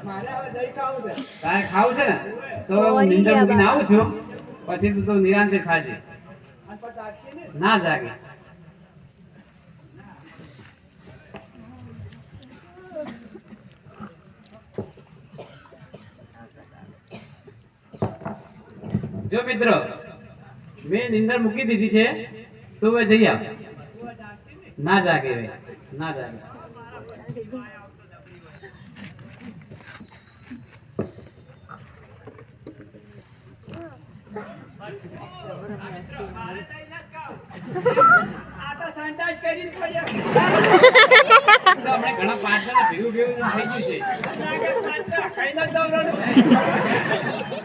તારે ખાવું છે ને તો હું નિંદર મૂકીને આવું છું પછી તું તો નિરાંતે ખાજે ના જાગે જો મિત્રો મેં નિંદર મૂકી દીધી છે તું હવે જઈ આવ ના જાગે હવે ના જાગે આપણે ઘણા પાછળ ભેગું ભેગું થઈ ગયું છે